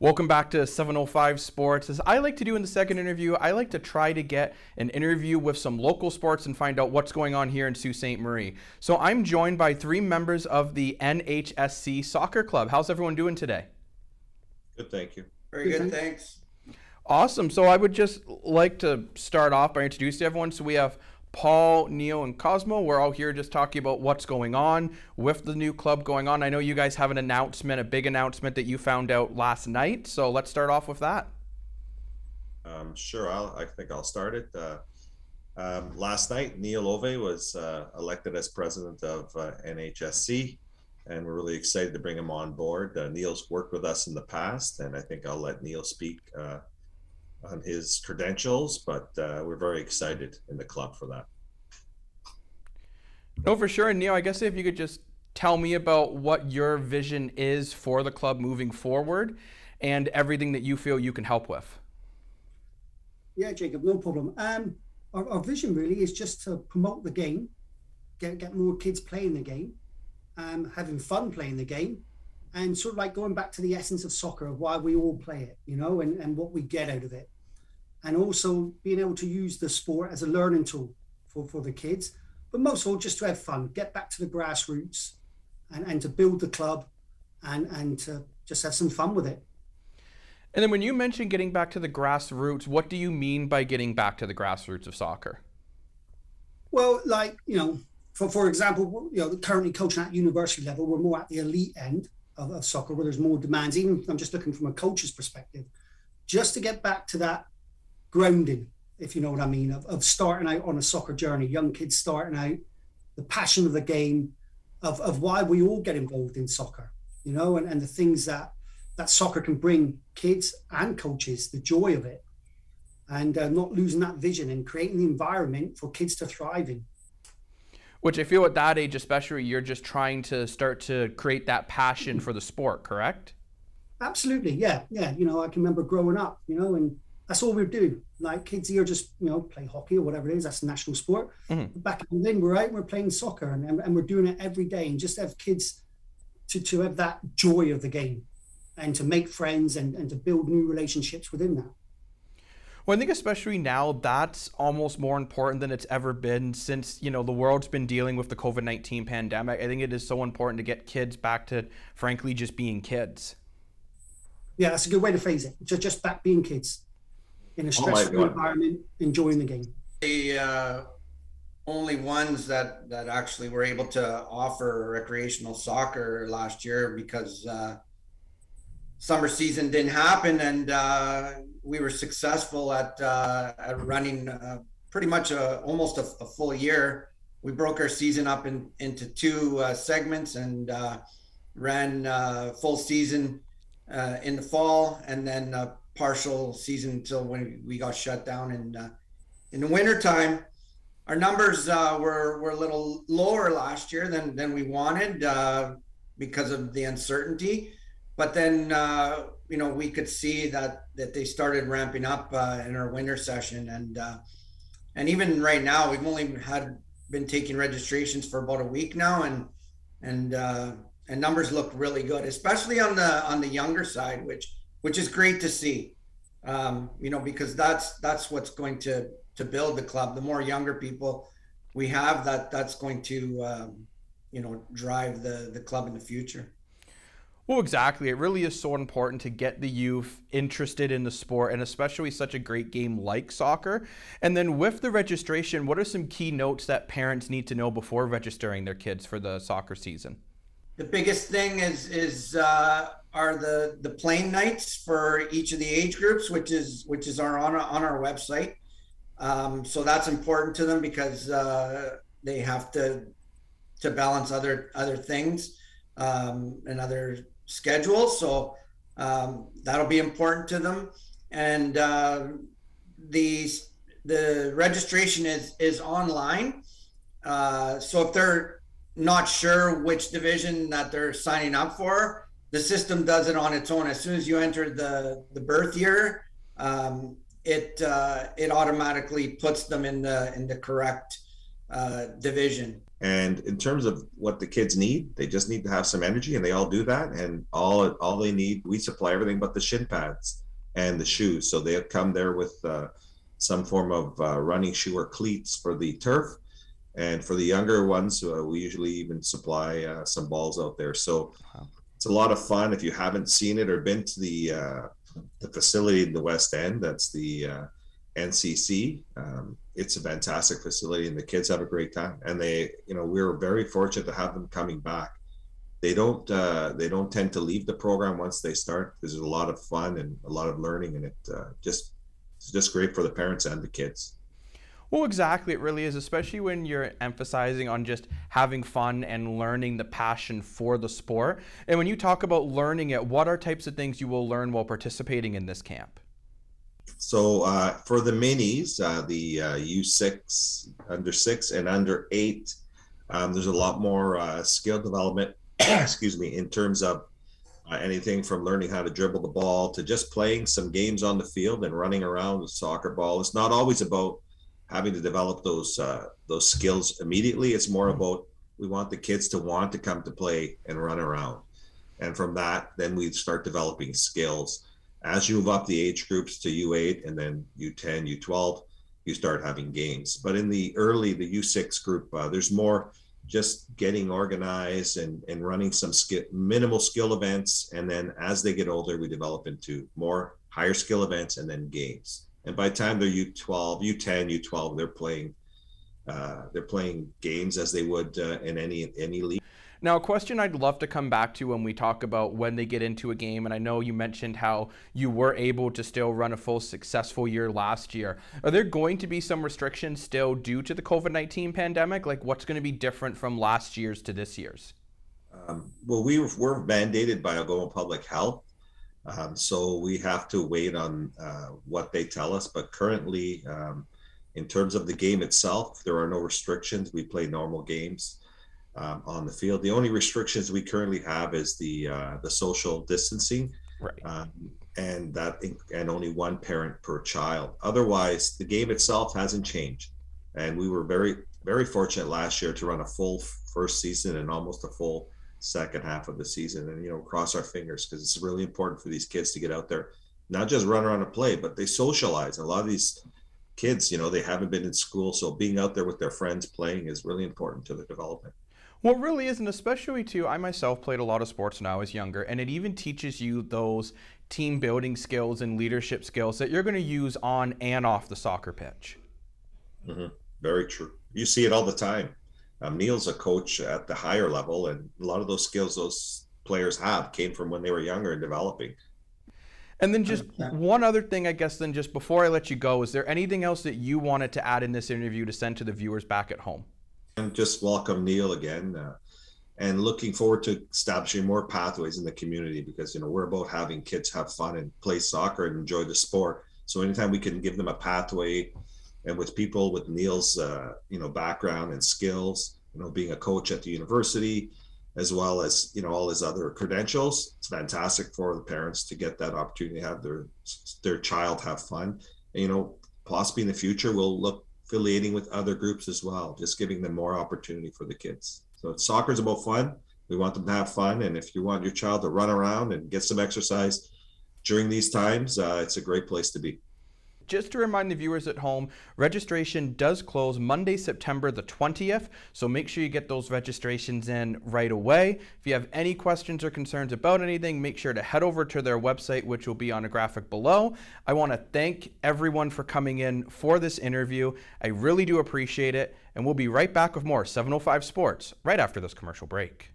Welcome back to 705 Sports. As I like to do in the second interview, I like to try to get an interview with some local sports and find out what's going on here in Sault Ste. Marie. So I'm joined by three members of the NHSC Soccer Club. How's everyone doing today? Good, thank you. Very good, thanks. Awesome. So I would just like to start off by introducing everyone. So we have Paul, Neo, and Cosmo. We're all here just talking about what's going on with the new club going on. I know you guys have an announcement, a big announcement that you found out last night. So let's start off with that. Sure, I think I'll start it. Last night, Neil Ove was elected as president of NHSC, and we're really excited to bring him on board. Neil's worked with us in the past, and I think I'll let Neil speak on his credentials, but we're very excited in the club for that. No, for sure. And Neil, I guess if you could just tell me about what your vision is for the club moving forward and everything that you feel you can help with. Yeah, Jacob, no problem. Our vision really is just to promote the game, get more kids playing the game, having fun playing the game, and sort of like going back to the essence of soccer, of why we all play it, you know, and what we get out of it. And also being able to use the sport as a learning tool for the kids, but most of all just to have fun, get back to the grassroots and to build the club and to just have some fun with it. And then when you mention getting back to the grassroots, what do you mean by getting back to the grassroots of soccer? Well, like, you know, for example, you know, currently coaching at university level, we're more at the elite end of soccer, where there's more demands. Even I'm just looking from a coach's perspective, just to get back to that grounding, if you know what I mean, of starting out on a soccer journey, young kids starting out, the passion of the game, of why we all get involved in soccer, you know, and the things that soccer can bring kids and coaches, the joy of it, and not losing that vision and creating the environment for kids to thrive in. Which I feel at that age especially, you're just trying to start to create that passion for the sport, correct? Absolutely, yeah. You know, I can remember growing up, you know, and that's all we do. Like kids here just, you know, play hockey or whatever it is, that's a national sport. Mm-hmm. Back then we're out and we're playing soccer and we're doing it every day, and just have kids to have that joy of the game and to make friends and to build new relationships within that. Well, I think especially now that's almost more important than it's ever been since, you know, the world's been dealing with the COVID-19 pandemic. I think it is so important to get kids back to, frankly, just being kids. Yeah, that's a good way to phrase it. Just back being kids in a stressful environment, enjoying the game. The only ones that actually were able to offer recreational soccer last year, because summer season didn't happen, and we were successful at running pretty much almost a full year. We broke our season up into two segments and ran full season in the fall, and then partial season until when we got shut down in the winter time. Our numbers were a little lower last year than we wanted because of the uncertainty. But then, you know, we could see that they started ramping up in our winter session, and even right now, we've only been taking registrations for about a week now, and numbers look really good, especially on the younger side, which is great to see. You know, because that's what's going to build the club. The more younger people we have, that's going to you know, drive the club in the future. Well, exactly. It really is so important to get the youth interested in the sport, and especially such a great game like soccer. And then with the registration, what are some key notes that parents need to know before registering their kids for the soccer season? The biggest thing are the playing nights for each of the age groups, which is on our website. So that's important to them because they have to balance other things and other schedules. So that'll be important to them. And the registration is online. So if they're not sure which division that they're signing up for, the system does it on its own. As soon as you enter the birth year, it automatically puts them in the correct division. And in terms of what the kids need, they just need to have some energy, and they all do that. And all they need, we supply everything but the shin pads and the shoes. So they'll come there with some form of running shoe or cleats for the turf. And for the younger ones, we usually even supply some balls out there. So it's a lot of fun. If you haven't seen it or been to the facility in the West End, that's the NCC. It's a fantastic facility, and the kids have a great time. And we're very fortunate to have them coming back. They don't tend to leave the program once they start, because there's a lot of fun and a lot of learning, and it's just great for the parents and the kids. Well, exactly. It really is, especially when you're emphasizing on just having fun and learning the passion for the sport. And when you talk about learning it, what are types of things you will learn while participating in this camp? So for the minis, the U6, under 6 and under 8, there's a lot more skill development, excuse me, in terms of anything from learning how to dribble the ball to just playing some games on the field and running around with soccer ball. It's not always about having to develop those skills immediately. It's more about, we want the kids to want to come to play and run around. And from that, then we start developing skills. As you move up the age groups to U8 and then U10, U12, you start having games. But in the U6 group, there's more just getting organized and running some minimal skill events. And then as they get older, we develop into more higher skill events and then games. And by the time they're U12, U10, U12, they're playing games as they would in any league. Now, a question I'd love to come back to when we talk about when they get into a game, and I know you mentioned how you were able to still run a full successful year last year. Are there going to be some restrictions still due to the COVID-19 pandemic? Like, what's going to be different from last year's to this year's? Well, we're mandated by Algoma Public Health. So we have to wait on what they tell us. But currently, in terms of the game itself, there are no restrictions. We play normal games on the field. The only restrictions we currently have is the social distancing, right? And only one parent per child. Otherwise, the game itself hasn't changed. And we were very, very fortunate last year to run a full first season and almost a full second half of the season. And, cross our fingers, because it's really important for these kids to get out there, not just run around and play, but they socialize. A lot of these kids, they haven't been in school. So being out there with their friends playing is really important to their development. Well, it really is, and especially too, I myself played a lot of sports when I was younger, and it even teaches you those team building skills and leadership skills that you're going to use on and off the soccer pitch. Mm-hmm. Very true. You see it all the time. Neil's a coach at the higher level, and a lot of those skills those players have came from when they were younger and developing. And then just one other thing, I guess, then just before I let you go, is there anything else that you wanted to add in this interview to send to the viewers back at home? And just welcome Neil again, and looking forward to establishing more pathways in the community, because we're about having kids have fun and play soccer and enjoy the sport. So anytime we can give them a pathway, and with people with Neil's background and skills, being a coach at the university, as well as all his other credentials, it's fantastic for the parents to get that opportunity to have their child have fun. And, possibly in the future we'll look affiliating with other groups as well, just giving them more opportunity for the kids. So soccer is about fun. We want them to have fun. And if you want your child to run around and get some exercise during these times, it's a great place to be. Just to remind the viewers at home, registration does close Monday, September the 20th, so make sure you get those registrations in right away. If you have any questions or concerns about anything, make sure to head over to their website, which will be on a graphic below. I want to thank everyone for coming in for this interview. I really do appreciate it, and we'll be right back with more 705 Sports right after this commercial break.